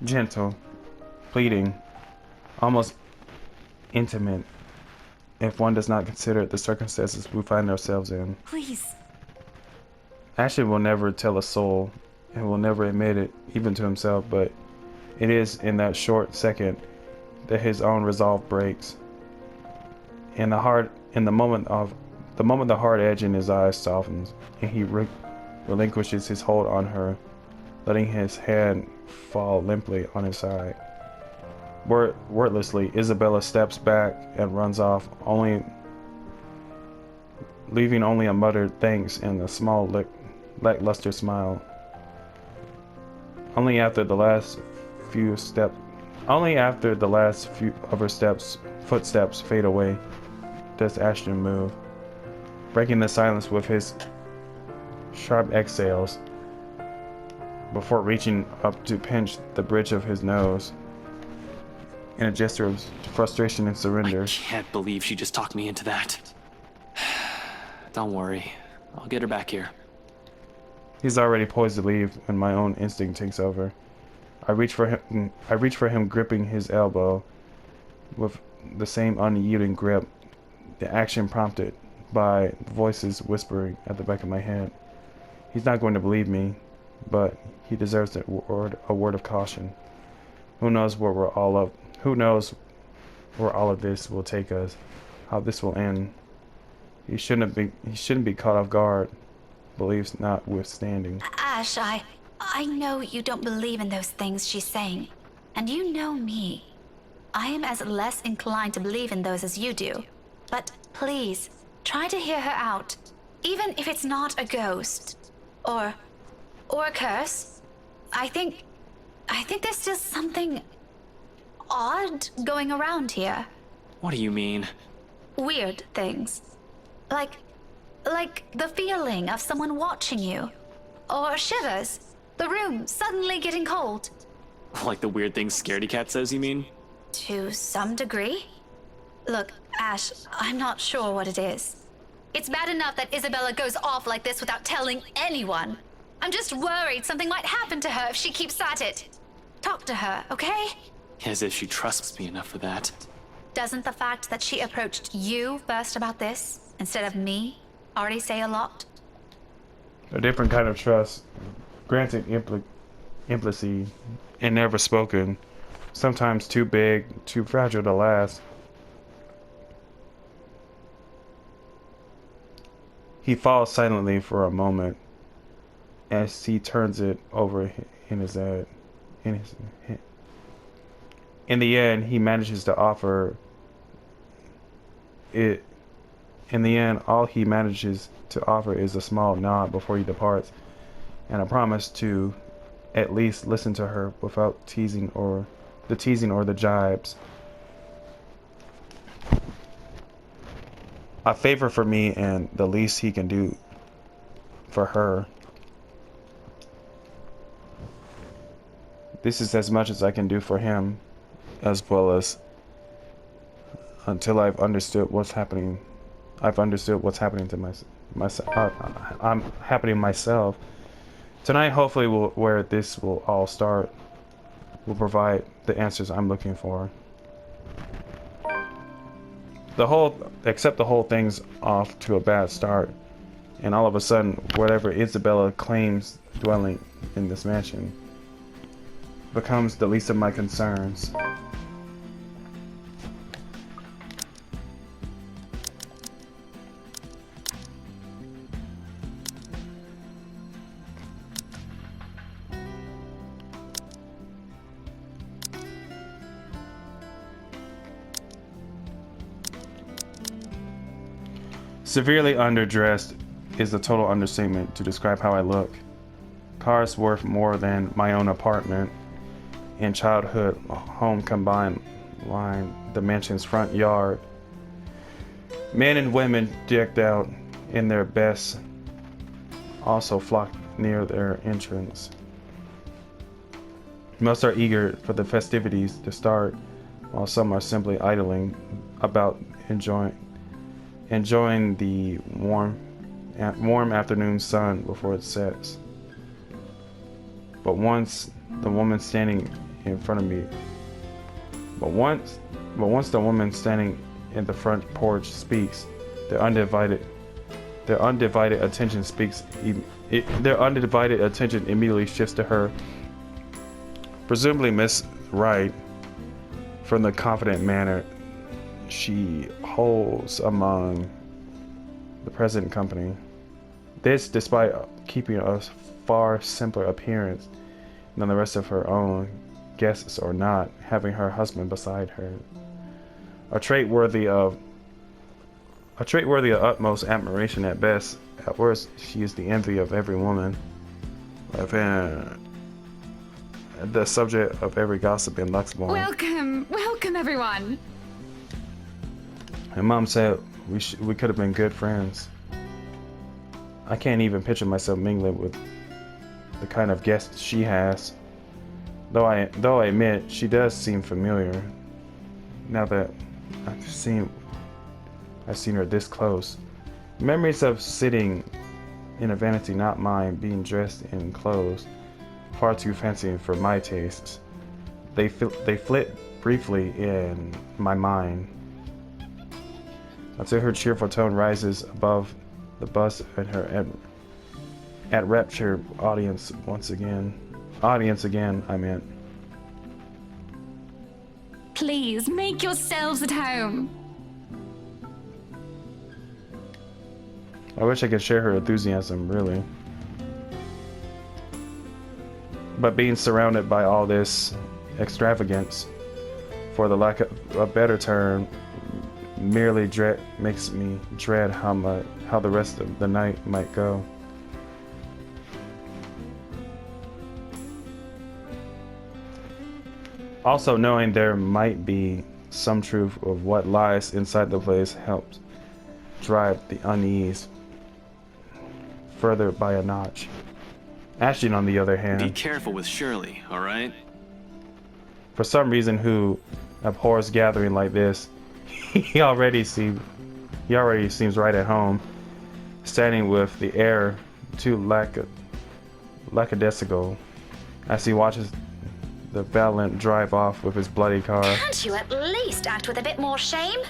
gentle, pleading, almost intimate, if one does not consider the circumstances we find ourselves in. Please. Ashley will never tell a soul, and will never admit it, even to himself, but it is in that short second that his own resolve breaks. In the moment the hard edge in his eyes softens, and he relinquishes his hold on her, letting his hand fall limply on his side. Wordlessly, Isabella steps back and runs off, leaving only a muttered thanks and a small lackluster smile. Only after the last few of her footsteps fade away, does Ashton move, breaking the silence with his sharp exhales before reaching up to pinch the bridge of his nose in a gesture of frustration and surrender. I can't believe she just talked me into that. Don't worry, I'll get her back here. He's already poised to leave when my own instinct takes over. I reach for him, gripping his elbow with the same unyielding grip, the action prompted by voices whispering at the back of my head. He's not going to believe me, but he deserves a word of caution. Who knows where all of this will take us, how this will end. He shouldn't be caught off guard, beliefs notwithstanding. Ash, I know you don't believe in those things she's saying. And you know me. I am as less inclined to believe in those as you do. But please, try to hear her out. Even if it's not a ghost. Or a curse. I think there's still something odd going around here. What do you mean? Weird things. Like the feeling of someone watching you. Or shivers. The room suddenly getting cold. Like the weird thing Scaredy Cat says, you mean? To some degree. Look, Ash, I'm not sure what it is. It's bad enough that Isabella goes off like this without telling anyone. I'm just worried something might happen to her if she keeps at it. Talk to her, okay? As if she trusts me enough for that. Doesn't the fact that she approached you first about this, instead of me, already say a lot? A different kind of trust, granted implicit and never spoken, sometimes too big, too fragile to last. He falls silently for a moment as he turns it over in his head. In the end, he manages to offer it. In the end, all he manages to offer is a small nod before he departs, and a promise to at least listen to her without the teasing or the jibes. A favor for me and the least he can do for her. This is as much as I can do for him, as well as until I've understood what's happening. I've understood what's happening to myself. I'm happening myself. Tonight, hopefully, where this will all start, will provide the answers I'm looking for. Except the whole thing's off to a bad start, and all of a sudden, whatever Isabella claims dwelling in this mansion becomes the least of my concerns. Severely underdressed is a total understatement to describe how I look. Cars worth more than my own apartment and childhood home combined line the mansion's front yard. Men and women decked out in their best also flock near their entrance. Most are eager for the festivities to start, while some are simply idling about enjoying the warm afternoon sun before it sets. But once the woman standing in front of me. But once the woman standing in the front porch speaks, their undivided attention immediately shifts to her. Presumably Miss Wright, from the confident manner she holds among the present company. This despite keeping a far simpler appearance than the rest of her own guests, or not having her husband beside her. A trait worthy of utmost admiration at best. At worst, she is the envy of every woman, the subject of every gossip in Luxbourne. Welcome everyone. And Mom said we could have been good friends. I can't even picture myself mingling with the kind of guests she has. Though I admit she does seem familiar. Now that I've seen her this close. Memories of sitting in a vanity not mine, being dressed in clothes far too fancy for my tastes. They flit briefly in my mind until her cheerful tone rises above the buzz and her at rapture audience again, I meant. Please make yourselves at home. I wish I could share her enthusiasm, really. But being surrounded by all this extravagance, for the lack of a better term, merely makes me dread how the rest of the night might go. Also, knowing there might be some truth of what lies inside the place helps drive the unease further by a notch. Ashton, on the other hand, Be careful with Shirley, all right? for some reason, who abhors gathering like this, he already seems right at home, standing with the air too lackadaisical as he watches the Valiant drive off with his bloody car. Can't you at least act with a bit more shame?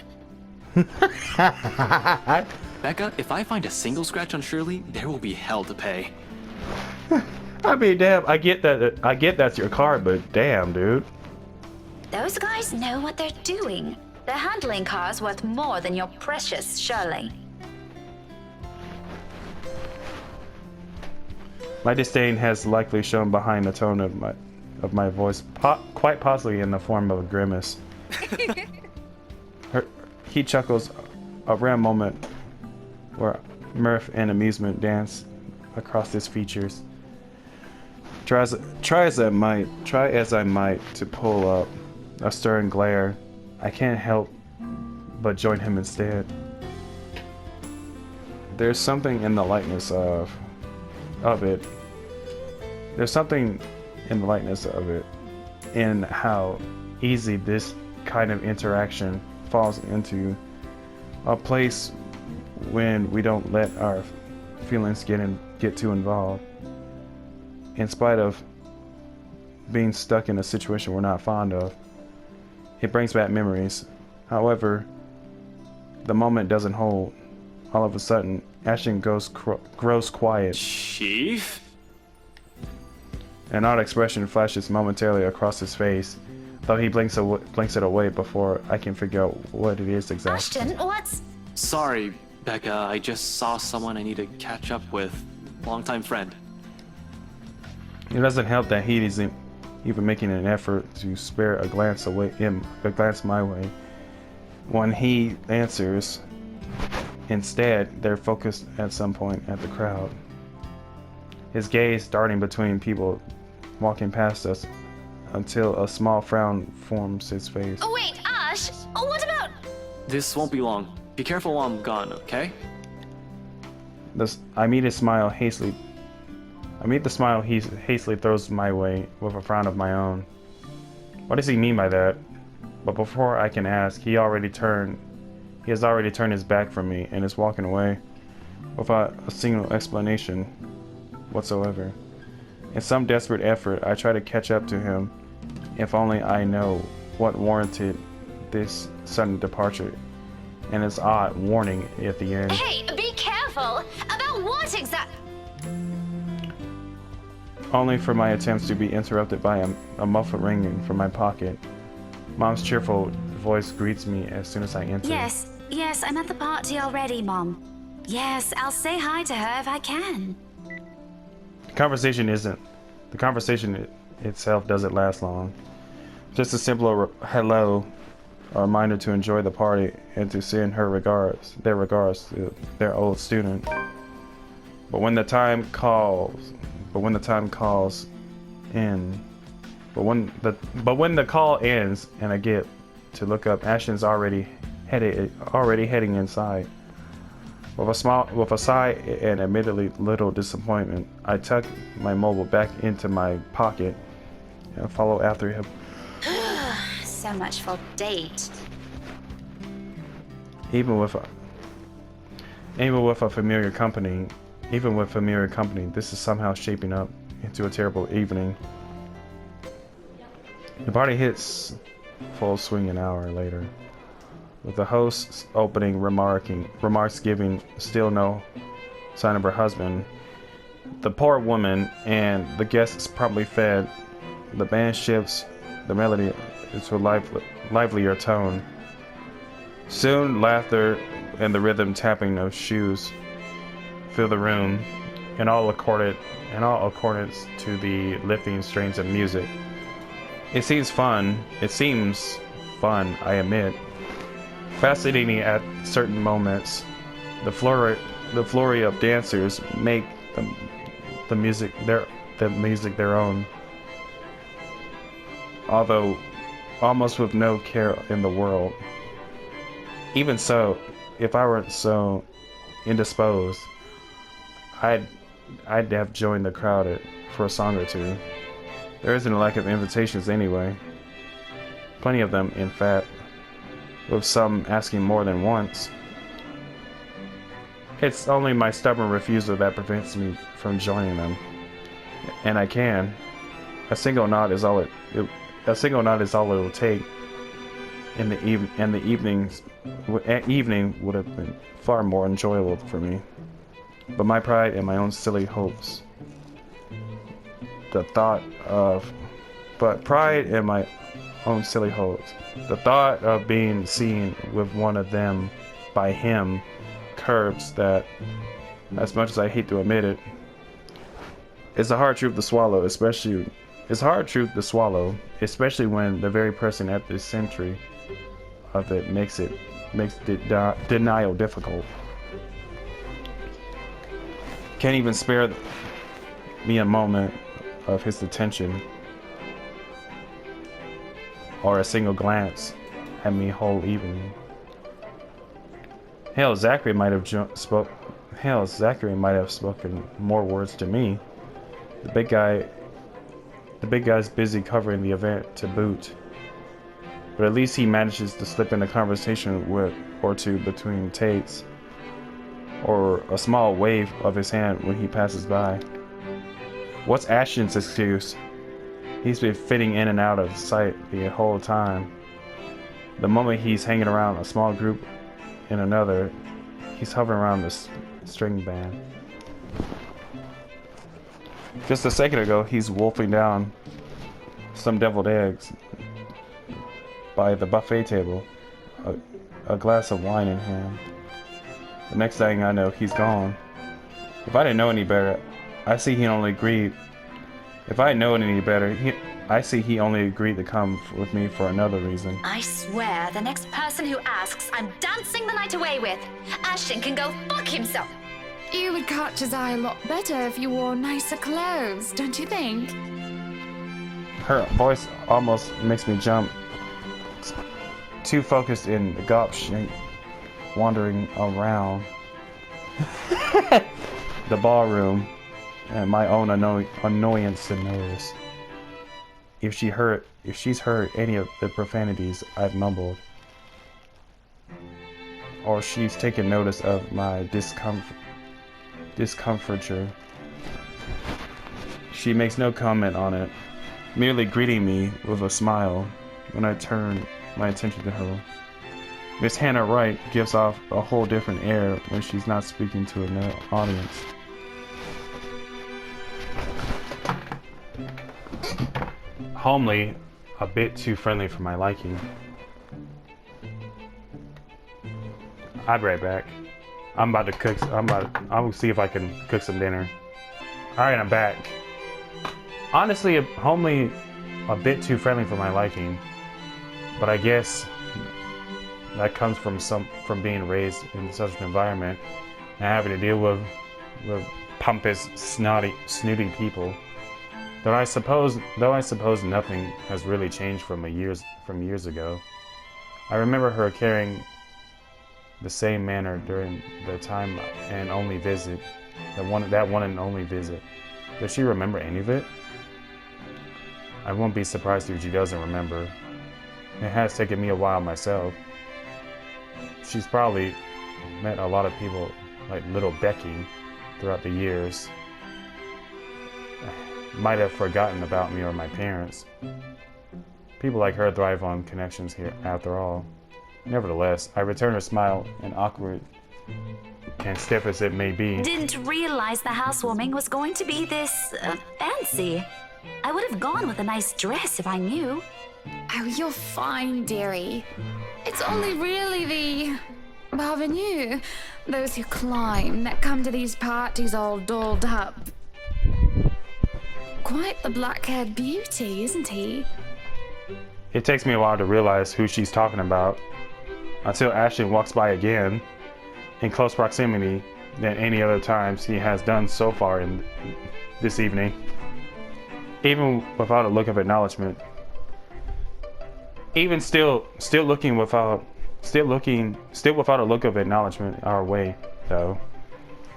Becca, if I find a single scratch on Shirley, there will be hell to pay. I mean, damn, I get that's your car, but damn, dude. Those guys know what they're doing. They're handling cars worth more than your precious Shirley. My disdain has likely shown behind the tone of my voice, quite possibly in the form of a grimace. He chuckles, a rare moment where mirth and amusement dance across his features. Try as I might to pull up a stern glare, I can't help but join him instead. There's something in the lightness of it. There's something in the lightness of it, in how easy this kind of interaction falls into a place when we don't let our feelings get too involved. In spite of being stuck in a situation we're not fond of, it brings back memories. However, the moment doesn't hold. All of a sudden, Ashton grows quiet. Chief? An odd expression flashes momentarily across his face, though he blinks it away before I can figure out what it is exactly. Ashton, what's... Sorry, Becca, I just saw someone I need to catch up with. Longtime friend. It doesn't help that he isn't even making an effort to spare a glance my way. When he answers, instead, they're focused at some point at the crowd. His gaze darting between people walking past us until a small frown forms his face. Oh wait, Ash! Oh, what about... This won't be long. Be careful while I'm gone, okay? I meet the smile he hastily throws my way with a frown of my own. What does he mean by that? But before I can ask, he has already turned his back from me and is walking away without a single explanation whatsoever. In some desperate effort, I try to catch up to him If only I know what warranted this sudden departure and its odd warning at the end. Hey, be careful! About what exactly? Only for my attempts to be interrupted by a muffled ringing from my pocket. Mom's cheerful voice greets me as soon as I enter. Yes, I'm at the party already, Mom. Yes, I'll say hi to her if I can. The conversation itself doesn't last long. Just a simple hello, a reminder to enjoy the party and to send their regards to their old student. But when the time calls in, when the call ends and I get to look up, Ashton's already heading inside. With a sigh and admittedly little disappointment, I tuck my mobile back into my pocket and follow after him. So much for date. Even with familiar company, this is somehow shaping up into a terrible evening. The party hits full swing an hour later, with the host's opening remarks giving still no sign of her husband. The poor woman and the guests promptly fed. The band shifts the melody into a livelier tone. Soon, laughter and the rhythm tapping of shoes fill the room, in all accordance to the lifting strains of music. It seems fun, I admit. Fascinating at certain moments. The flurry of dancers make the music their own. Although almost with no care in the world. Even so, if I weren't so indisposed, I'd have joined the crowd for a song or two. There isn't a lack of invitations anyway. Plenty of them, in fact, with some asking more than once. It's only my stubborn refusal that prevents me from joining them. And I can. A single nod is all it'll take. And the evening would have been far more enjoyable for me. But my pride and my own silly hopes. The thought of being seen with one of them by him curbs that, as much as I hate to admit it, it's a hard truth to swallow, especially when the very person at the center of it makes denial difficult. Can't even spare me a moment of his attention or a single glance at me whole evening. Hell, Zachary might have spoken more words to me. The big guy's busy covering the event to boot. But at least he manages to slip in a conversation or two between takes, or a small wave of his hand when he passes by. What's Ashton's excuse? He's been fitting in and out of sight the whole time. The moment he's hanging around a small group in another, he's hovering around the string band. Just a second ago, he's wolfing down some deviled eggs by the buffet table, a glass of wine in hand. The next thing I know, he's gone. If I didn't know any better, I see he only agreed. If I had known any better, I see he only agreed to come with me for another reason. I swear, the next person who asks, I'm dancing the night away with. Ashton can go fuck himself. You would catch his eye a lot better if you wore nicer clothes, don't you think? Her voice almost makes me jump. Too focused in the gobshite, wandering around the ballroom, and my own annoyance to notice. If she's heard any of the profanities I've mumbled, or she's taken notice of my discomfiture, she makes no comment on it. merely greeting me with a smile when I turn my attention to her. Miss Hannah Wright gives off a whole different air when she's not speaking to an audience. Homely, a bit too friendly for my liking. I'll be right back. I'll see if I can cook some dinner. Alright, I'm back. Honestly, homely, a bit too friendly for my liking. But I guess that comes from being raised in such an environment and having to deal with pompous, snooty people. Though I suppose nothing has really changed from years ago. I remember her carrying the same manner during the time and only visit, that one and only visit. Does she remember any of it? I won't be surprised if she doesn't remember. It has taken me a while myself. She's probably met a lot of people like little Becky throughout the years. Might have forgotten about me or my parents. People like her thrive on connections here, after all. Nevertheless, I return her smile, and awkward and stiff as it may be. Didn't realize the housewarming was going to be this fancy. I would have gone with a nice dress if I knew. Oh, you're fine, dearie. It's only really the parvenu, those who climb, that come to these parties all dolled up. Quite the black-haired beauty, isn't he? It takes me a while to realize who she's talking about, until Ashton walks by again, in close proximity than any other times he has done so far in this evening. Even without a look of acknowledgement. Even still without a look of acknowledgement our way, though.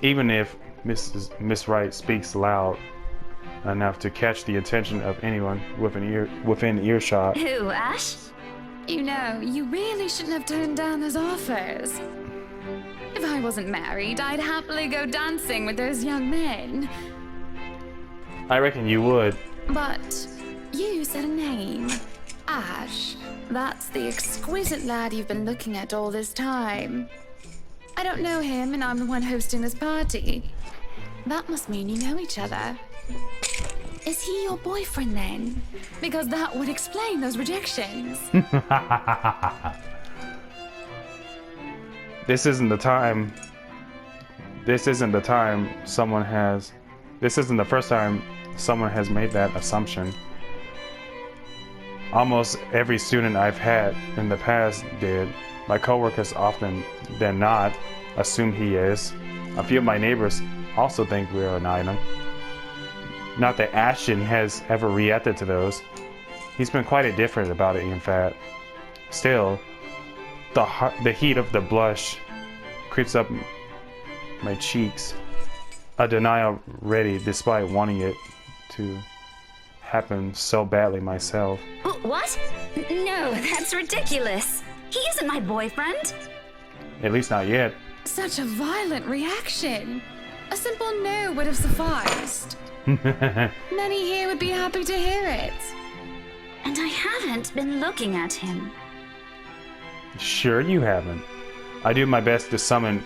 Even if Miss Wright speaks loud enough to catch the attention of anyone within earshot. Who, Ash? You know, you really shouldn't have turned down those offers. If I wasn't married, I'd happily go dancing with those young men. I reckon you would. But you said a name. Ash. That's the exquisite lad you've been looking at all this time. I don't know him, and I'm the one hosting this party. That must mean you know each other. Is he your boyfriend then? Because that would explain those rejections. This isn't the first time someone has made that assumption. Almost every student I've had in the past did. My coworkers often than not assume he is. A few of my neighbors also think we are an item. Not that Ashton has ever reacted to those. He's been quite indifferent about it, in fact. Still, the heat of the blush creeps up my cheeks. A denial ready despite wanting it to happen so badly myself. What? No, that's ridiculous. He isn't my boyfriend. At least not yet. Such a violent reaction. A simple no would have sufficed. Many here would be happy to hear it. And I haven't been looking at him. Sure you haven't. I do my best to summon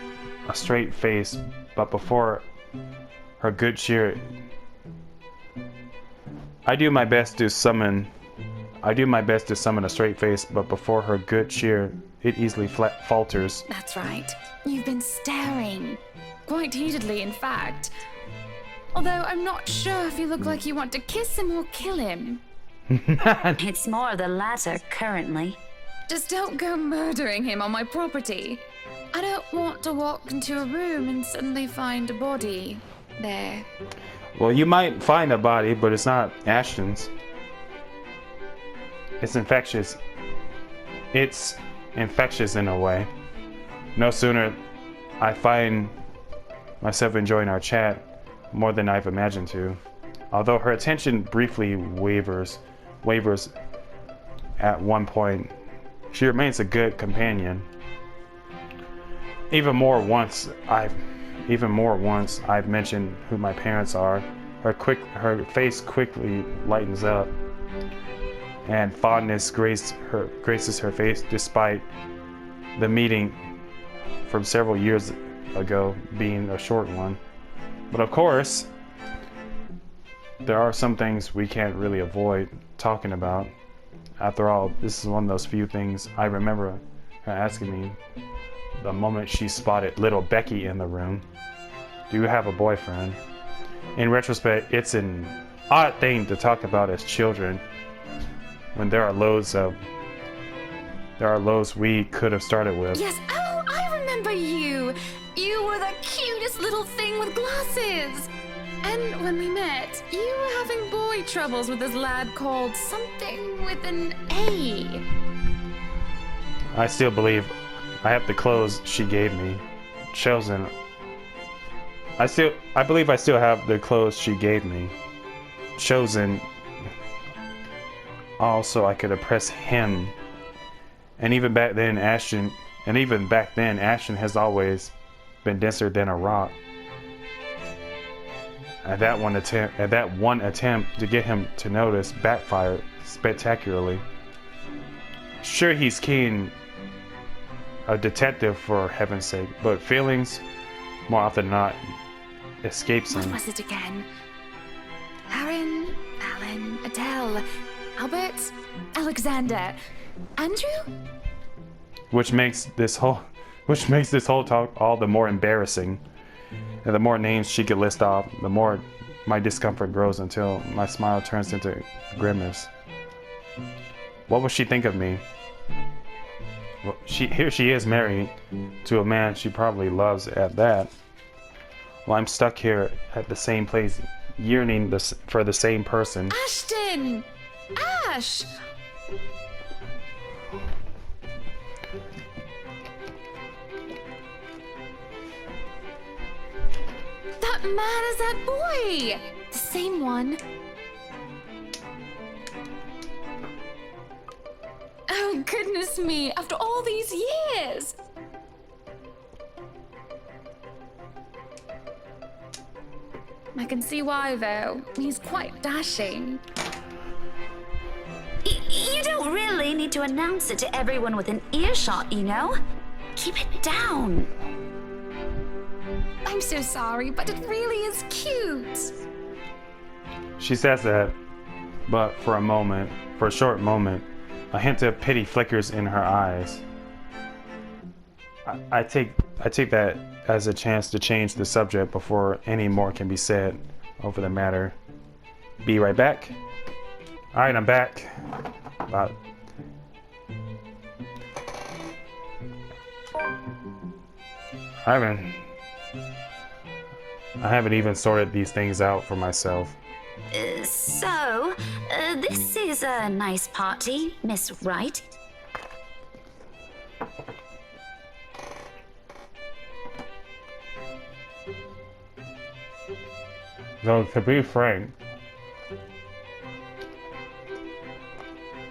a straight face, but before her good cheer... I do my best to summon a straight face, but before her good cheer, it easily falters. That's right. You've been staring. Quite heatedly, in fact. Although I'm not sure if you look like you want to kiss him or kill him. It's more the latter currently. Just don't go murdering him on my property. I don't want to walk into a room and suddenly find a body there. Well, you might find a body, but it's not Ashton's. It's infectious. It's infectious in a way. No sooner I find myself enjoying our chat more than I've imagined to. Although her attention briefly wavers at one point, she remains a good companion. Even more once I've mentioned who my parents are, her face quickly lightens up. and fondness graces her face despite the meeting from several years ago being a short one. But of course, there are some things we can't really avoid talking about. After all, this is one of those few things I remember her asking me the moment she spotted little Becky in the room. Do you have a boyfriend? In retrospect, it's an odd thing to talk about as children when there are loads we could have started with. Yes, oh, I remember you. You were the cutest little thing with glasses. And when we met, you were having boy troubles with this lad called something with an A. I still believe I have the clothes she gave me. Chosen. I believe I still have the clothes she gave me. Chosen. Also, I could oppress him. And even back then, Ashton has always been denser than a rock. And that one attempt to get him to notice backfired spectacularly. Sure, he's keen, a detective for heaven's sake, but feelings, more often than not, escapes him. What was it again? Aaron, Alan, Adele, Albert, Alexander, Andrew? Which makes this whole talk all the more embarrassing. And the more names she could list off, the more my discomfort grows until my smile turns into a grimace. What would she think of me? Well, here she is married to a man she probably loves at that. Well, I'm stuck here at the same place, yearning for the same person. Ashton! Ash! That man is that boy! The same one. Oh, goodness me, after all these years! I can see why, though. He's quite dashing. You don't really need to announce it to everyone within earshot, you know? Keep it down. I'm so sorry, but it really is cute. She says that, but for a short moment, a hint of pity flickers in her eyes. I take that as a chance to change the subject before any more can be said over the matter. Be right back. All right, I'm back. I haven't even sorted these things out for myself. So, this is a nice party, Miss Wright. Though, to be frank,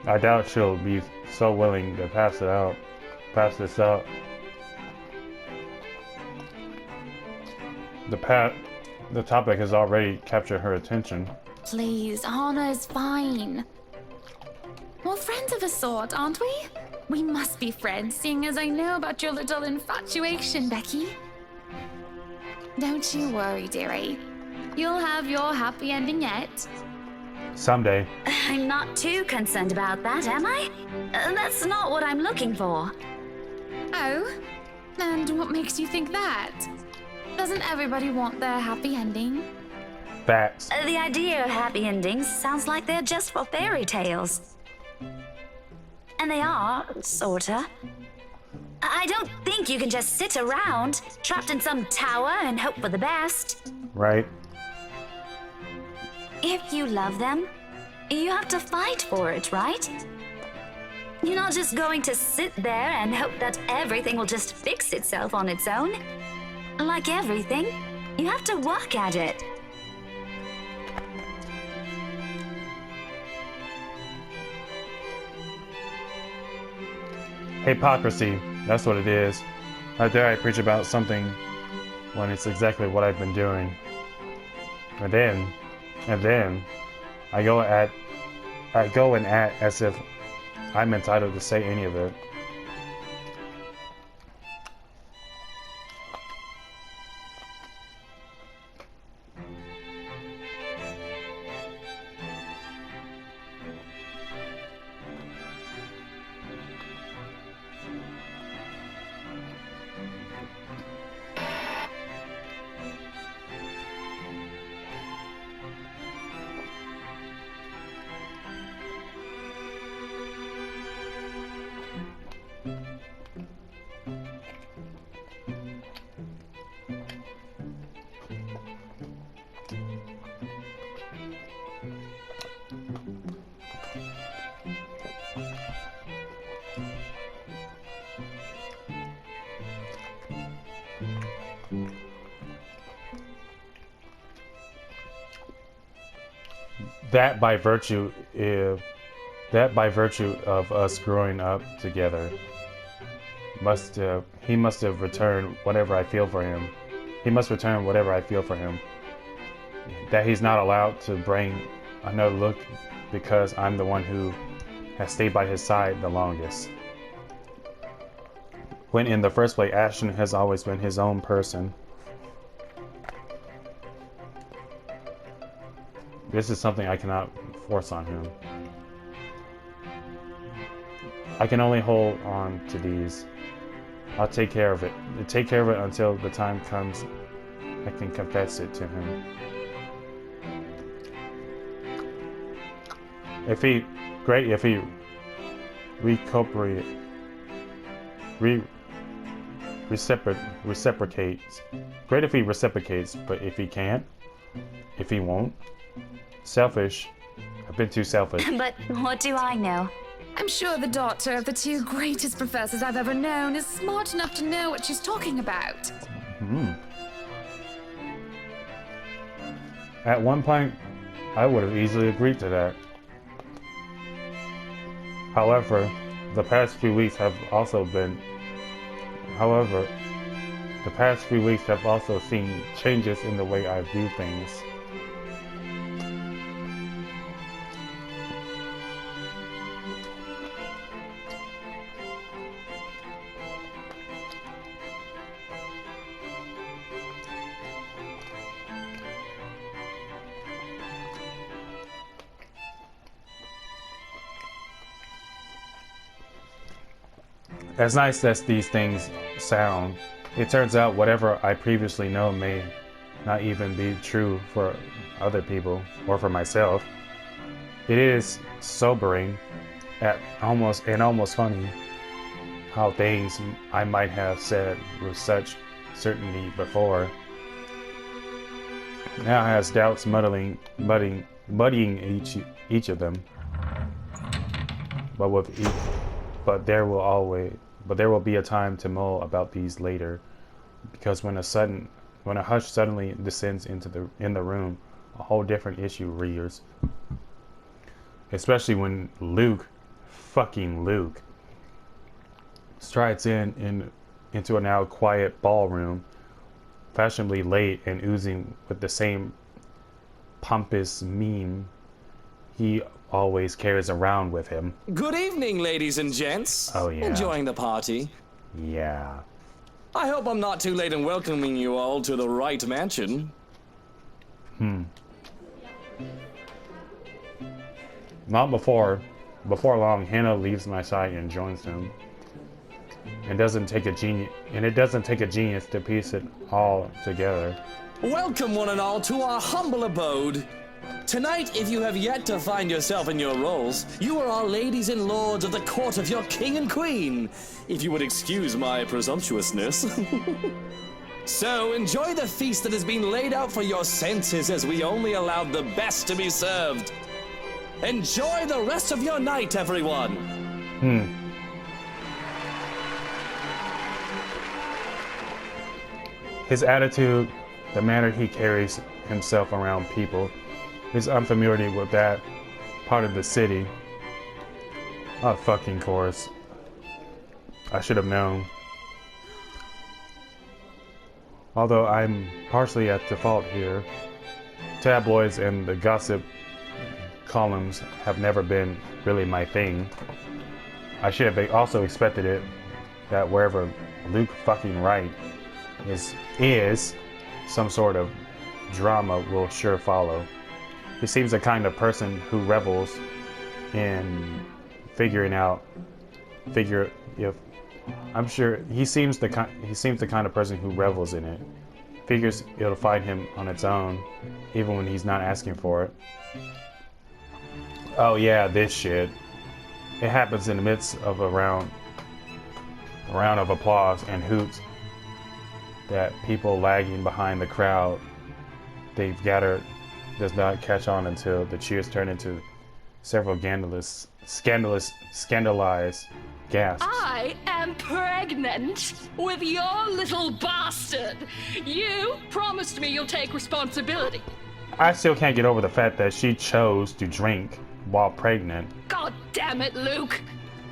I doubt she'll be so willing to pass this up. The topic has already captured her attention. Please, Anna is fine. We're friends of a sort, aren't we? We must be friends, seeing as I know about your little infatuation, Becky. Don't you worry, dearie. You'll have your happy ending yet. Someday. I'm not too concerned about that, am I? That's not what I'm looking for. Oh? And what makes you think that? Doesn't everybody want their happy ending? Facts. The idea of happy endings sounds like they're just for fairy tales. And they are, sorta. I don't think you can just sit around, trapped in some tower and hope for the best. Right. If you love them, you have to fight for it, right? You're not just going to sit there and hope that everything will just fix itself on its own. Like everything, you have to work at it. Hypocrisy, that's what it is. How dare I preach about something when it's exactly what I've been doing. And then, I go at I go and act as if I'm entitled to say any of it. That by virtue of us growing up together he must have returned whatever I feel for him. He must return whatever I feel for him. That he's not allowed to bring another look because I'm the one who has stayed by his side the longest. When in the first place, Ashton has always been his own person. This is something I cannot force on him. I can only hold on to these. I'll take care of it. Take care of it until the time comes I can confess it to him. If he reciprocates. Great if he reciprocates, but if he can't, if he won't, selfish. I've been too selfish. But what do I know? I'm sure the daughter of the two greatest professors I've ever known is smart enough to know what she's talking about. At one point, I would have easily agreed to that. However, the past few weeks have also seen changes in the way I view things. As nice as these things sound, it turns out whatever I previously know may not even be true for other people or for myself. It is sobering and almost funny how things I might have said with such certainty before now has doubts muddying each of them. But there will be a time to mull about these later, because when a hush suddenly descends in the room, a whole different issue rears. Especially when fucking Luke, strides into a now quiet ballroom, fashionably late and oozing with the same pompous mien he always carries around with him. Good evening, ladies and gents. Oh, yeah. Enjoying the party? Yeah. I hope I'm not too late in welcoming you all to the right mansion. Not before. Before long, Hannah leaves my side and joins him. It doesn't take a genius to piece it all together. Welcome one and all to our humble abode. Tonight, if you have yet to find yourself in your roles, you are our ladies and lords of the court of your king and queen, if you would excuse my presumptuousness. So, enjoy the feast that has been laid out for your senses, as we only allowed the best to be served. Enjoy the rest of your night, everyone! His attitude, the manner he carries himself around people, his unfamiliarity with that part of the city. Oh, fucking course. I should have known. Although I'm partially at the fault here. Tabloids and the gossip columns have never been really my thing. I should have also expected it that wherever Luke fucking Wright is some sort of drama will sure follow. He seems the kind of person who revels in I'm sure he seems the kind of person who revels in it. Figures it'll find him on its own, even when he's not asking for it. Oh yeah, this shit. It happens in the midst of a round of applause and hoots that people lagging behind the crowd they've gathered does not catch on until the cheers turn into several scandalized gasps. I am pregnant with your little bastard. You promised me you'll take responsibility. I still can't get over the fact that she chose to drink while pregnant. God damn it, Luke.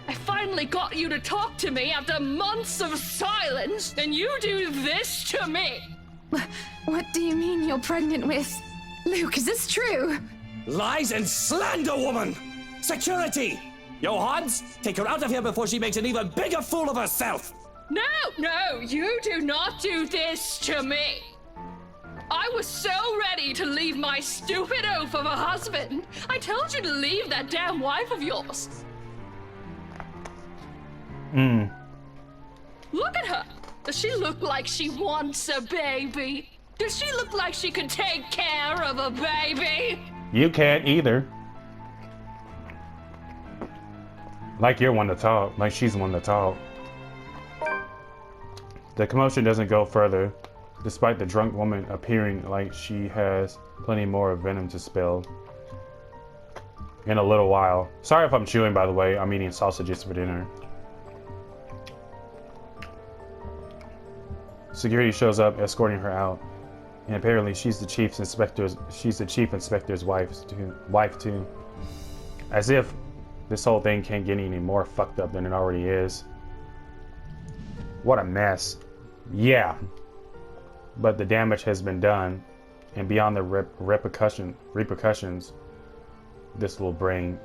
I finally got you to talk to me after months of silence, and you do this to me. What do you mean you're pregnant with? Luke, is this true? Lies and slander, woman! Security! Johans, take her out of here before she makes an even bigger fool of herself! No, you do not do this to me. I was so ready to leave my stupid oaf of a husband. I told you to leave that damn wife of yours. Look at her. Does she look like she wants a baby? Does she look like she could take care of a baby? You can't either. Like you're one to talk, like she's one to talk. The commotion doesn't go further, despite the drunk woman appearing like she has plenty more venom to spill. In a little while. Sorry if I'm chewing, by the way. I'm eating sausages for dinner. Security shows up, escorting her out, and apparently she's the chief inspector's wife too. As if this whole thing can't get any more fucked up than it already is. What a mess. Yeah. But the damage has been done, and beyond the repercussions this will bring,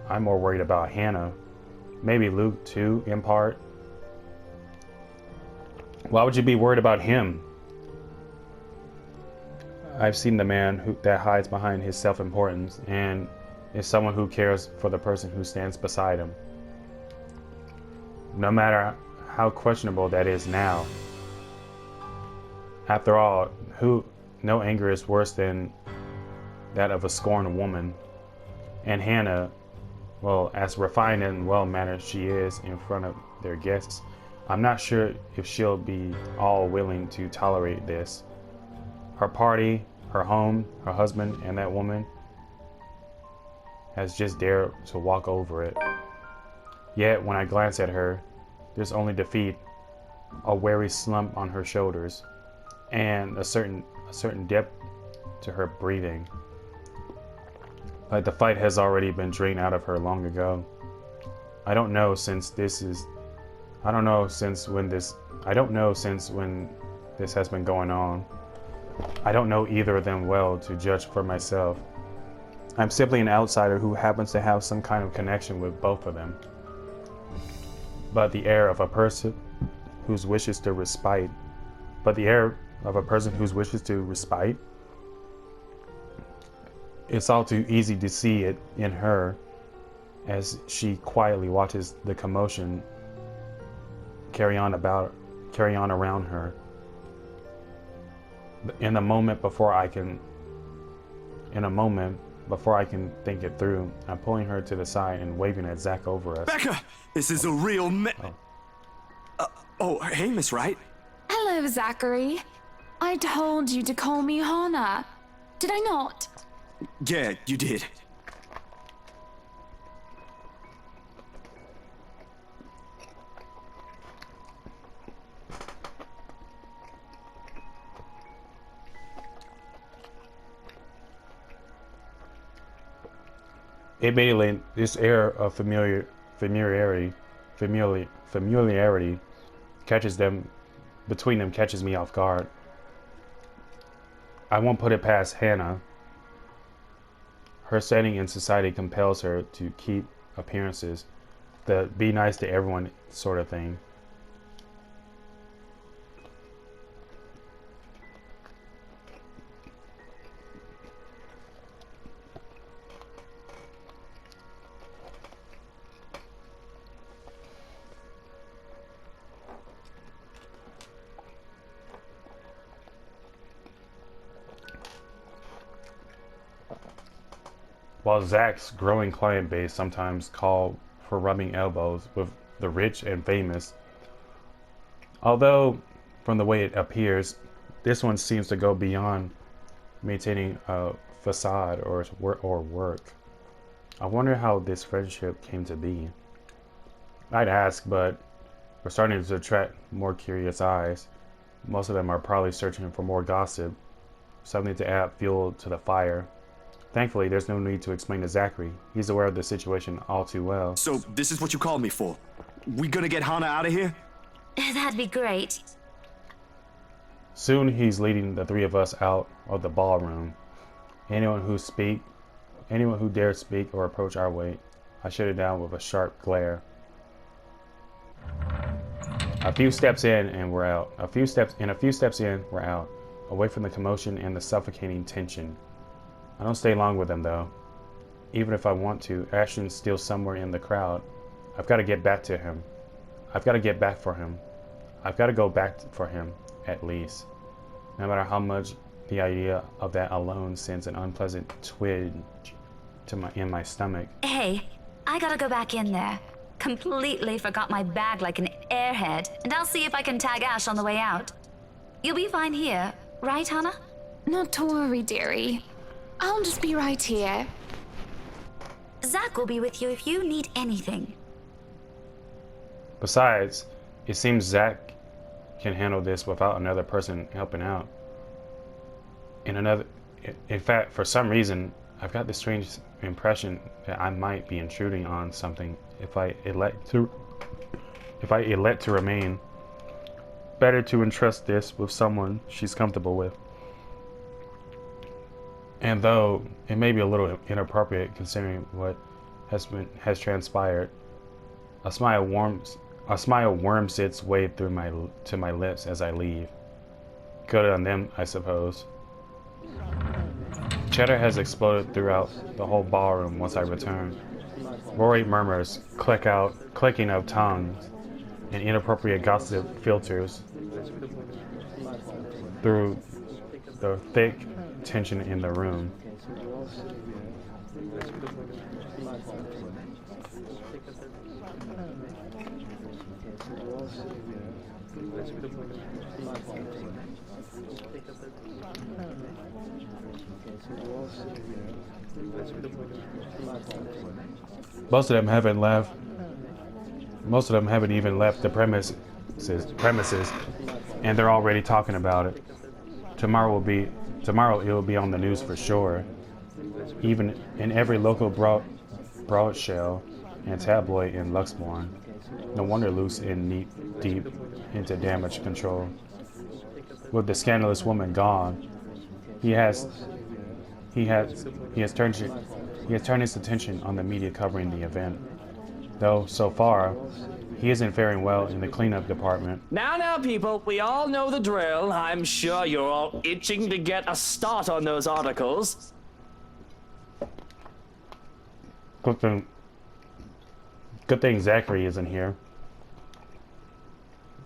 I'm more worried about Hannah. Maybe Luke too, in part. Why would you be worried about him? I've seen the man that hides behind his self-importance and is someone who cares for the person who stands beside him. No matter how questionable that is now. After all, no anger is worse than that of a scorned woman. And Hannah, well, as refined and well-mannered she is in front of their guests, I'm not sure if she'll be all willing to tolerate this. Her party, her home, her husband, and that woman has just dared to walk over it. Yet, when I glance at her, there's only defeat, a weary slump on her shoulders, and a certain depth to her breathing. Like the fight has already been drained out of her long ago. I don't know since when this has been going on. I don't know either of them well to judge for myself. I'm simply an outsider who happens to have some kind of connection with both of them. But the air of a person whose wishes to respite, it's all too easy to see it in her as she quietly watches the commotion carry on around her. In a moment before I can think it through, I'm pulling her to the side and waving at Zach over us. Becca, this is a real hey, Miss Wright. Hello, Zachary. I told you to call me Hannah. Did I not? Yeah, you did. Immediately, this air of familiarity catches me off guard. I won't put it past Hannah. Her setting in society compels her to keep appearances, the be nice to everyone sort of thing. While Zach's growing client base sometimes call for rubbing elbows with the rich and famous, although from the way it appears, this one seems to go beyond maintaining a facade or work. I wonder how this friendship came to be. I'd ask, but we're starting to attract more curious eyes. Most of them are probably searching for more gossip, something to add fuel to the fire. Thankfully, there's no need to explain to Zachary. He's aware of the situation all too well. So, this is what you called me for? We gonna get Hana out of here? That'd be great. Soon he's leading the three of us out of the ballroom. Anyone who dares speak or approach our way, I shut it down with a sharp glare. A few steps in and we're out. A few steps in, we're out. Away from the commotion and the suffocating tension. I don't stay long with them though. Even if I want to, Ashton's still somewhere in the crowd. I've got to get back to him. I've got to get back for him. I've got to go back for him, at least. No matter how much the idea of that alone sends an unpleasant twinge in my stomach. Hey, I gotta go back in there. Completely forgot my bag like an airhead, and I'll see if I can tag Ash on the way out. You'll be fine here, right, Hana? Not to worry, dearie. I'll just be right here. Zach will be with you if you need anything. Besides, it seems Zach can handle this without another person helping out. In fact, for some reason, I've got this strange impression that I might be intruding on something if I elect to remain. Better to entrust this with someone she's comfortable with. And though it may be a little inappropriate considering what has transpired, a smile worms its way through to my lips as I leave. Good on them, I suppose. Chatter has exploded throughout the whole ballroom once I return. Rory murmurs, clicking of tongues, and inappropriate gossip filters through the thick tension in the room. Most of them haven't left. Most of them haven't even left the premises, and they're already talking about it. Tomorrow it will be on the news for sure. Even in every local broadshell and tabloid in Luxmore. No wonder Luce in deep into damage control. With the scandalous woman gone, he has turned his attention on the media covering the event. Though so far, he isn't faring well in the cleanup department. Now, people, we all know the drill. I'm sure you're all itching to get a start on those articles. Good thing Zachary isn't here.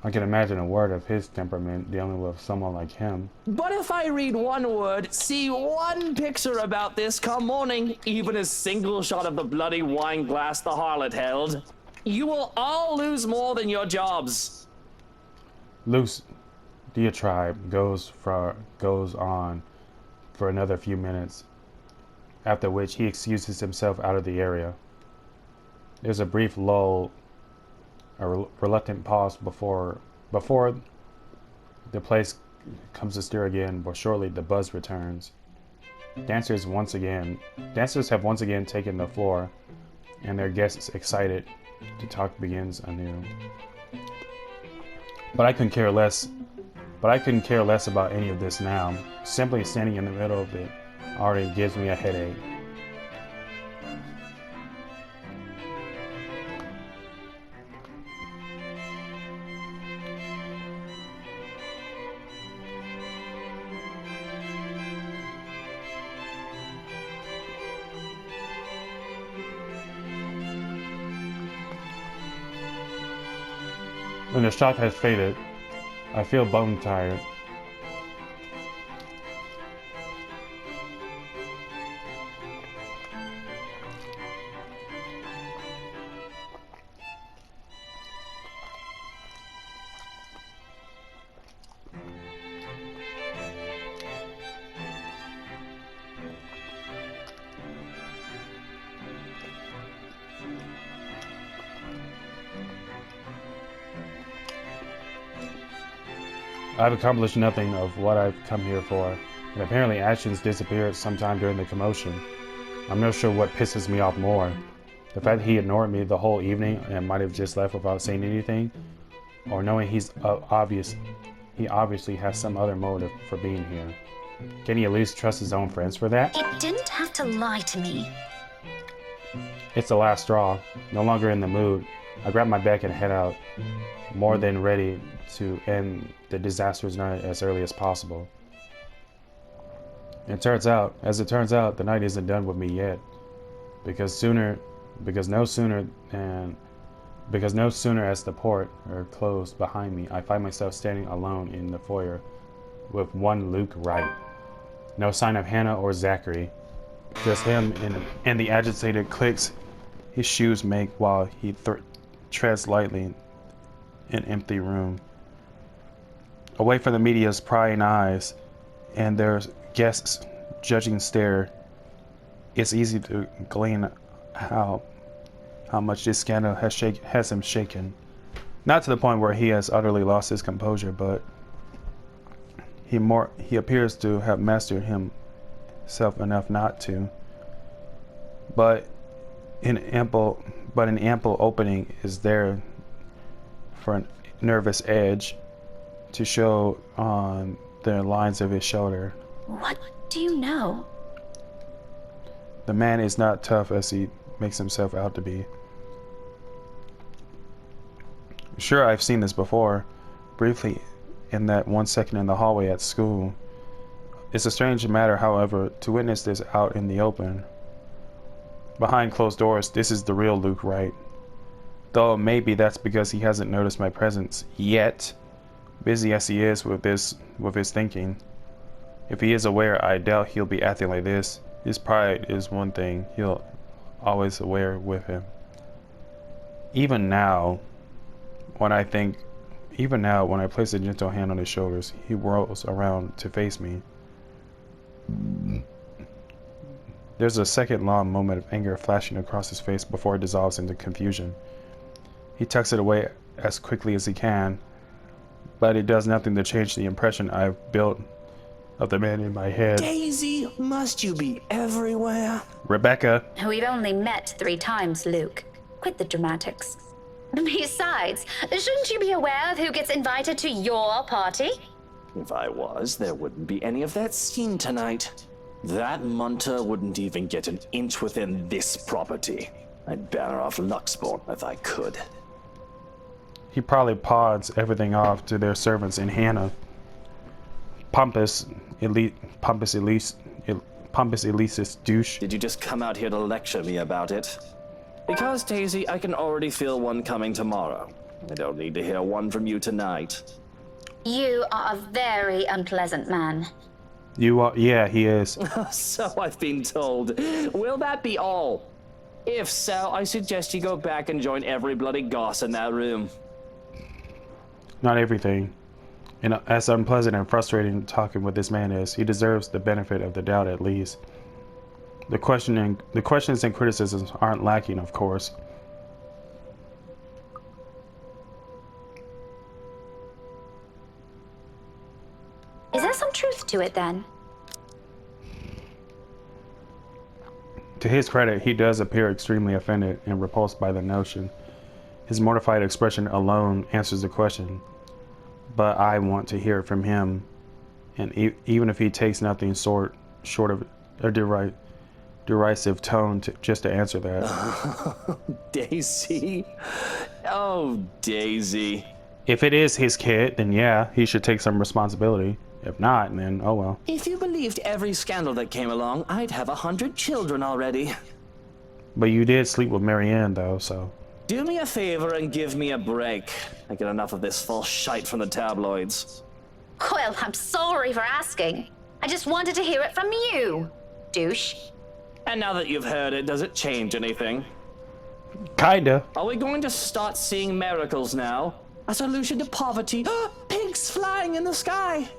I can imagine a word of his temperament dealing with someone like him. But if I read one word, see one picture about this come morning, even a single shot of the bloody wine glass the harlot held, you will all lose more than your jobs. Luce diatribe goes on for another few minutes, after which he excuses himself out of the area. There's a brief lull, a reluctant pause before the place comes to stir again, but shortly the buzz returns. Dancers have once again taken the floor, and their guests excited to talk begins anew. But I couldn't care less about any of this now. Simply standing in the middle of it already gives me a headache. When the shock has faded, I feel bone tired. I've accomplished nothing of what I've come here for, and apparently Ashton's disappeared sometime during the commotion. I'm not sure what pisses me off more. The fact that he ignored me the whole evening and might have just left without saying anything, or knowing he obviously has some other motive for being here. Can he at least trust his own friends for that? You didn't have to lie to me. It's the last straw. No longer in the mood, I grab my bag and head out, more than ready to end the disastrous night as early as possible. As it turns out, the night isn't done with me yet. Because no sooner as the port are closed behind me, I find myself standing alone in the foyer with one Luke Wright. No sign of Hannah or Zachary. Just him and the agitated clicks his shoes make while he treads lightly in an empty room. Away from the media's prying eyes and their guests' judging stare, it's easy to glean how much this scandal has him shaken. Not to the point where he has utterly lost his composure, but he appears to have mastered himself enough not to. But an ample opening is there for a nervous edge to show on the lines of his shoulder. What do you know? The man is not tough as he makes himself out to be. Sure, I've seen this before, briefly in that 1 second in the hallway at school. It's a strange matter, however, to witness this out in the open. Behind closed doors, this is the real Luke Wright. Though maybe that's because he hasn't noticed my presence yet, busy as he is with his thinking. If he is aware, I doubt he'll be acting like this. His pride is one thing he'll always wear with him. Even now, when I place a gentle hand on his shoulders, he whirls around to face me. There's a second long moment of anger flashing across his face before it dissolves into confusion. He tucks it away as quickly as he can, but it does nothing to change the impression I've built of the man in my head. Daisy, must you be everywhere? Rebecca. We've only met 3 times, Luke. Quit the dramatics. Besides, shouldn't you be aware of who gets invited to your party? If I was, there wouldn't be any of that scene tonight. That Munter wouldn't even get an inch within this property. I'd ban her off Luxborn if I could. He probably pawns everything off to their servants in Hannah. Pompous elitist douche. Did you just come out here to lecture me about it? Because, Daisy, I can already feel one coming tomorrow. I don't need to hear one from you tonight. You are a very unpleasant man. You are, yeah, he is. So I've been told. Will that be all? If so, I suggest you go back and join every bloody goss in that room. Not everything. And as unpleasant and frustrating talking with this man is, he deserves the benefit of the doubt at least. The questions and criticisms aren't lacking, of course. Is there some truth to it then? To his credit, he does appear extremely offended and repulsed by the notion. His mortified expression alone answers the question. But I want to hear it from him, and even if he takes nothing short of a derisive tone just to answer that. Daisy? Oh, Daisy. If it is his kid, then yeah, he should take some responsibility. If not, then oh well. If you believed every scandal that came along, I'd have 100 children already. But you did sleep with Marianne, though, so... Do me a favor and give me a break. I get enough of this false shite from the tabloids. Well, I'm sorry for asking. I just wanted to hear it from you, douche. And now that you've heard it, does it change anything? Kinda. Are we going to start seeing miracles now? A solution to poverty? Pigs flying in the sky!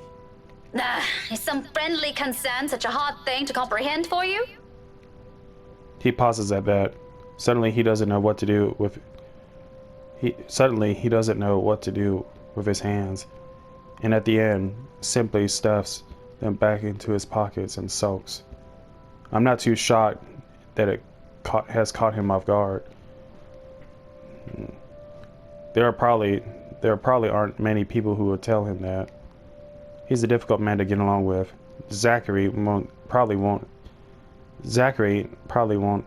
Is some friendly concern such a hard thing to comprehend for you? He pauses at that. Suddenly he doesn't know what to do with he doesn't know what to do with his hands. And at the end, simply stuffs them back into his pockets and sulks. I'm not too shocked that it has caught him off guard. There probably aren't many people who would tell him that. He's a difficult man to get along with. Zachary probably won't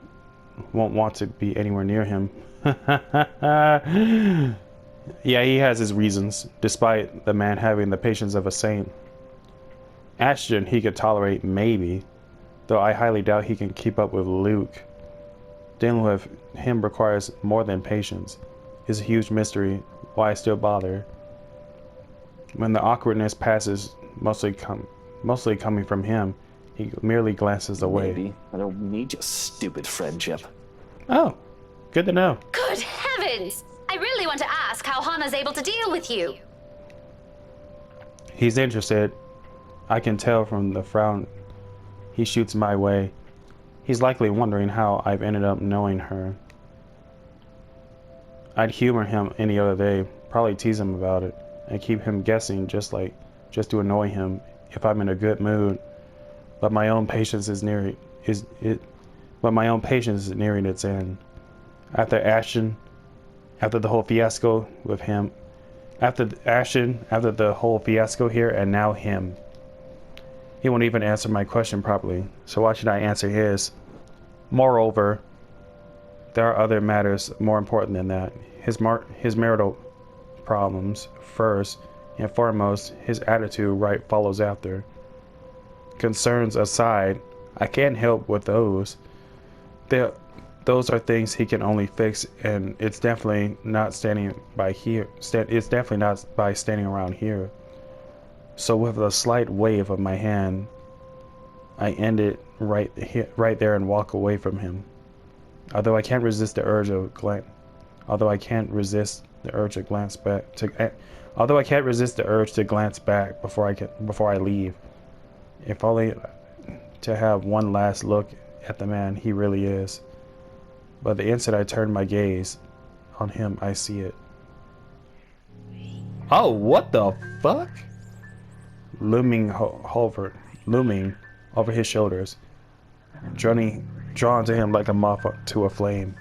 want to be anywhere near him. Yeah, he has his reasons, despite the man having the patience of a saint. Ashton he could tolerate, maybe, though I highly doubt he can keep up with Luke. Dealing with him requires more than patience. It's a huge mystery why I still bother. When the awkwardness passes, mostly coming from him, he merely glances away. Maybe. I don't need your stupid friendship. Oh, good to know. Good heavens! I really want to ask how Hana's able to deal with you. He's interested. I can tell from the frown he shoots my way. He's likely wondering how I've ended up knowing her. I'd humor him any other day, probably tease him about it, and keep him guessing just to annoy him if I'm in a good mood. But my own patience is nearing its end. After the whole fiasco with him, after the whole fiasco here, and now him. He won't even answer my question properly, so why should I answer his? Moreover, there are other matters more important than that. His marital problems first and foremost, his attitude right follows after. Concerns aside, I can't help with those. Those are things he can only fix, and it's definitely not It's definitely not by standing around here. So with a slight wave of my hand, I end it right there and walk away from him. Although I can't resist the urge to glance back before I leave. If only to have one last look at the man he really is. But the instant I turn my gaze on him, I see it. Oh, what the fuck? Looming over his shoulders, drawn to him like a moth to a flame.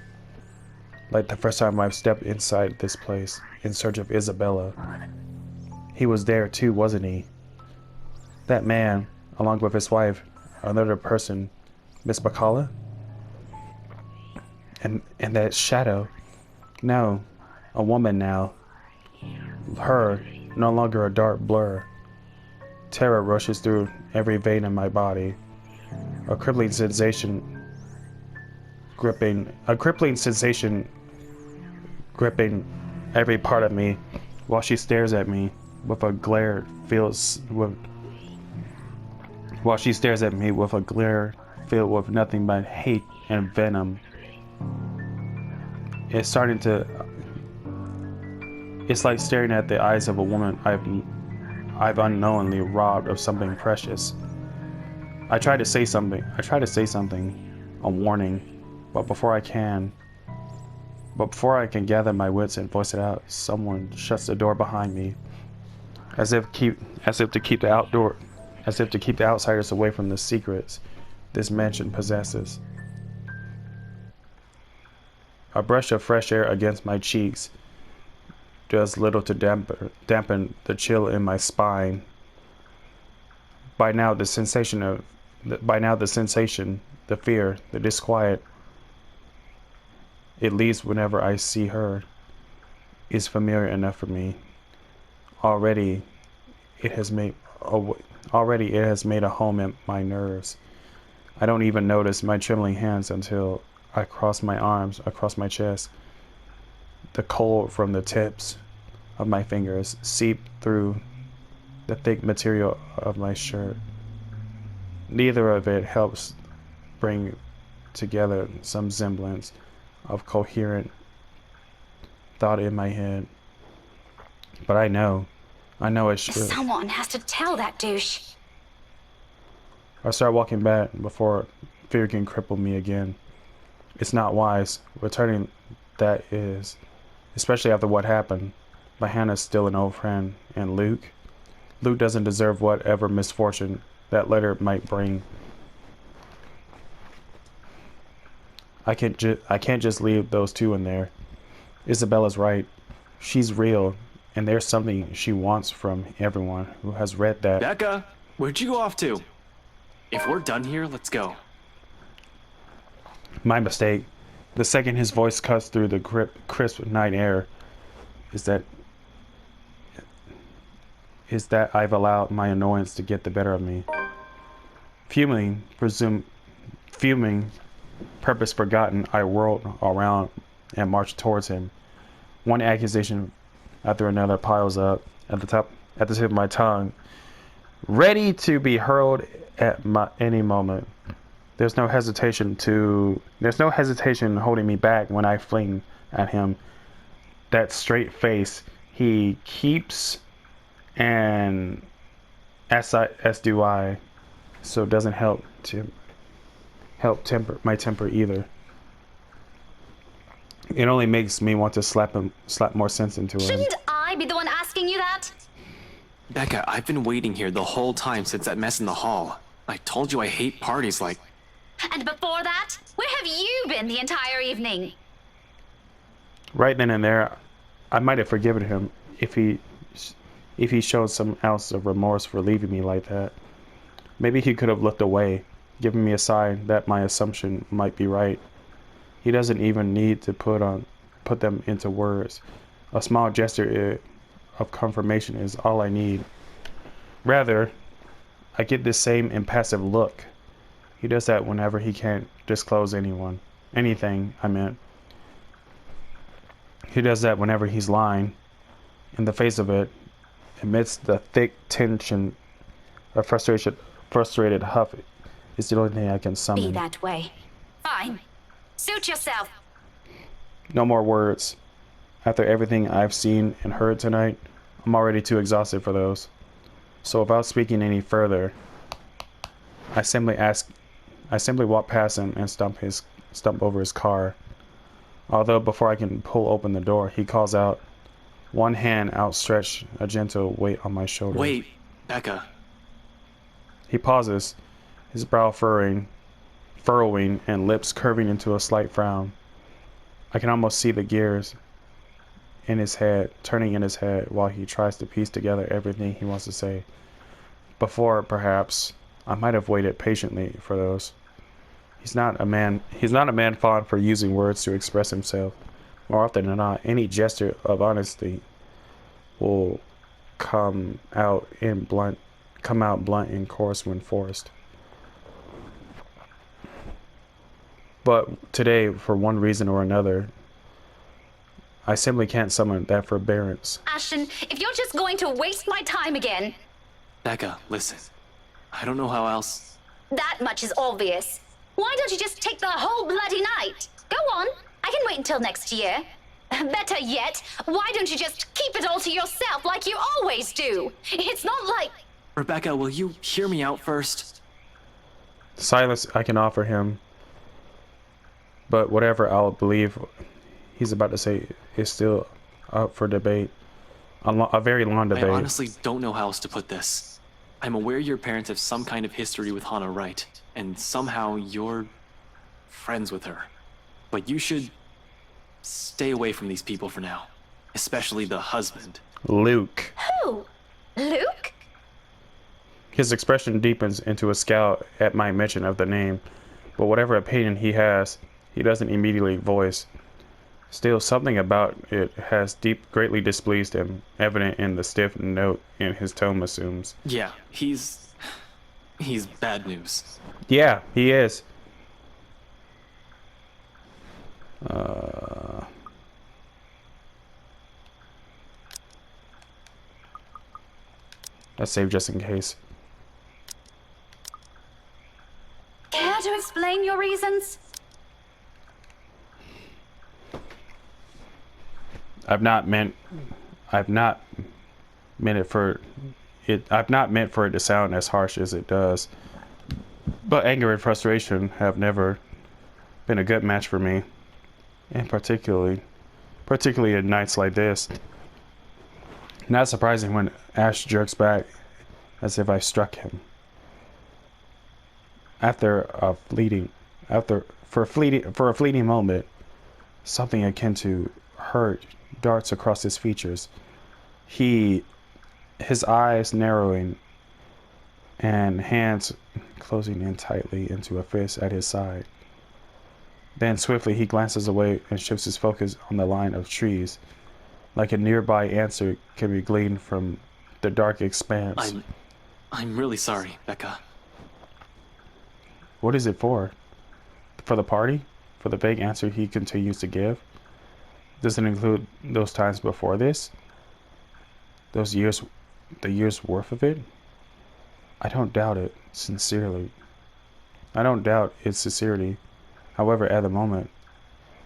Like the first time I've stepped inside this place in search of Isabella. He was there too, wasn't he? That man, along with his wife, another person, Miss McCullough? And that shadow. No, a woman now. Her, no longer a dark blur. Terror rushes through every vein in my body. A crippling sensation gripping every part of me while she stares at me with a glare filled with nothing but hate and venom. It's like staring at the eyes of a woman I've unknowingly robbed of something precious. I try to say something, a warning, but before I can gather my wits and voice it out, someone shuts the door behind me, as if to keep the outsiders away from the secrets this mansion possesses. A brush of fresh air against my cheeks does little to dampen the chill in my spine. By now the sensation, the fear, the disquiet it leaves whenever I see her is familiar enough for me. Already it has made a home in my nerves. I don't even notice my trembling hands until I cross my arms across my chest The cold from the tips of my fingers seep through the thick material of my shirt. Neither of it helps bring together some semblance of coherent thought in my head. But I know it should. Someone has to tell that douche. I start walking back before fear can cripple me again. It's not wise. Returning that is, especially after what happened. But Hannah's still an old friend. And Luke doesn't deserve whatever misfortune that letter might bring. I can't just leave those two in there. Isabella's right. She's real, and there's something she wants from everyone who has read that. Becca, where'd you go off to? If we're done here, let's go. My mistake. The second his voice cuts through the crisp night air is that I've allowed my annoyance to get the better of me. Fuming, purpose forgotten, I whirled around and marched towards him. One accusation after another piles up at the tip of my tongue, ready to be hurled at any moment. There's no hesitation holding me back when I fling at him. That straight face he keeps, and as do I, so it doesn't help temper my temper either. It only makes me want to slap more sense into him. Shouldn't I be the one asking you that? Becca, I've been waiting here the whole time since that mess in the hall. I told you I hate parties like... And before that, where have you been the entire evening? Right then and there, I might have forgiven him if he showed some ounce of remorse for leaving me like that. Maybe he could have looked away, giving me a sign that my assumption might be right. He doesn't even need to put them into words. A small gesture of confirmation is all I need. Rather, I get this same impassive look. He does that whenever he can't disclose anything, I meant. He does that whenever he's lying. In the face of it, amidst the thick tension, a frustrated huff is the only thing I can summon. Be that way. Fine. Suit yourself. No more words. After everything I've seen and heard tonight, I'm already too exhausted for those. So without speaking any further, I simply walk past him and stump over his car. Although before I can pull open the door, he calls out, one hand outstretched, a gentle weight on my shoulder. Wait, Becca. He pauses, his brow furrowing and lips curving into a slight frown. I can almost see the gears turning in his head while he tries to piece together everything he wants to say. Before, perhaps, I might have waited patiently for those. He's not a man fond for using words to express himself. More often than not, any gesture of honesty will come out blunt and coarse when forced. But today, for one reason or another, I simply can't summon that forbearance. Ashton, if you're just going to waste my time again... Becca, listen. I don't know how else... That much is obvious. Why don't you just take the whole bloody night? Go on. I can wait until next year. Better yet, why don't you just keep it all to yourself like you always do? It's not like... Rebecca, will you hear me out first? Silence I can offer him. But whatever I'll believe he's about to say is still up for debate. A very long debate. I honestly don't know how else to put this. I'm aware your parents have some kind of history with Hannah Wright, and somehow you're friends with her. But you should stay away from these people for now, especially the husband. Luke. Who? Luke? His expression deepens into a scowl at my mention of the name, but whatever opinion he has, he doesn't immediately voice. Still, something about it has greatly displeased him, evident in the stiff note in his tone assumes. Yeah, he's bad news. Yeah, he is. Let's save just in case. Care to explain your reasons? I've not meant for it to sound as harsh as it does. But anger and frustration have never been a good match for me. And particularly in nights like this. Not surprising when Ash jerks back as if I struck him. For a fleeting moment, something akin to hurt darts across his features. His eyes narrowing and hands closing in tightly into a fist at his side. Then swiftly he glances away and shifts his focus on the line of trees, like a nearby answer can be gleaned from the dark expanse. I'm really sorry, Becca. What is it for? For the party? For the vague answer he continues to give? Does it include those times before this? The years worth of it? I don't doubt it, sincerely. I don't doubt its sincerity. However, at the moment,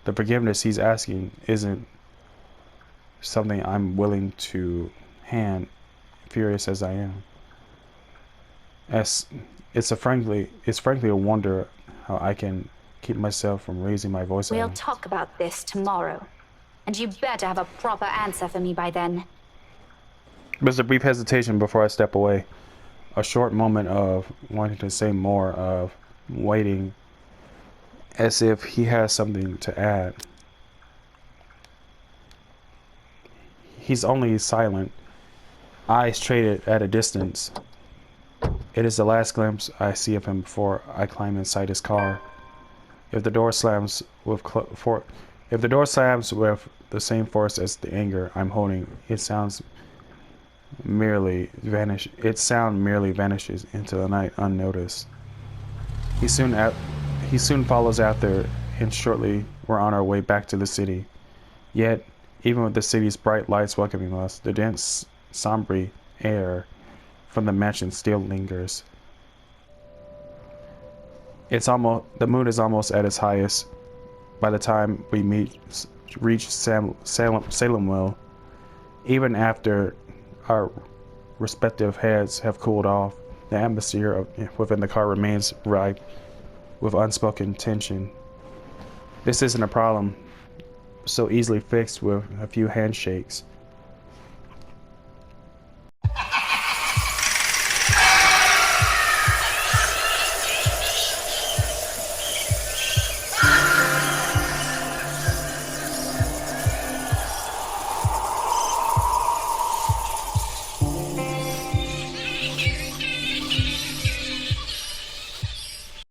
the forgiveness he's asking isn't something I'm willing to hand, furious as I am. It's frankly a wonder how I can keep myself from raising my voice at We'll him. talk about this tomorrow. And you better have a proper answer for me by then. There's a brief hesitation before I step away. A short moment of wanting to say more, of waiting as if he has something to add. He's only silent, eyes traded at a distance. It is the last glimpse I see of him before I climb inside his car. If the door slams with the same force as the anger I'm holding, its sound merely vanishes into the night unnoticed. He soon follows after, and shortly we're on our way back to the city. Yet, even with the city's bright lights welcoming us, the dense, sombre air from the mansion still lingers. The mood is almost at its highest by the time we reach Salemville. Even after our respective heads have cooled off, the atmosphere within the car remains ripe with unspoken tension. This isn't a problem so easily fixed with a few handshakes.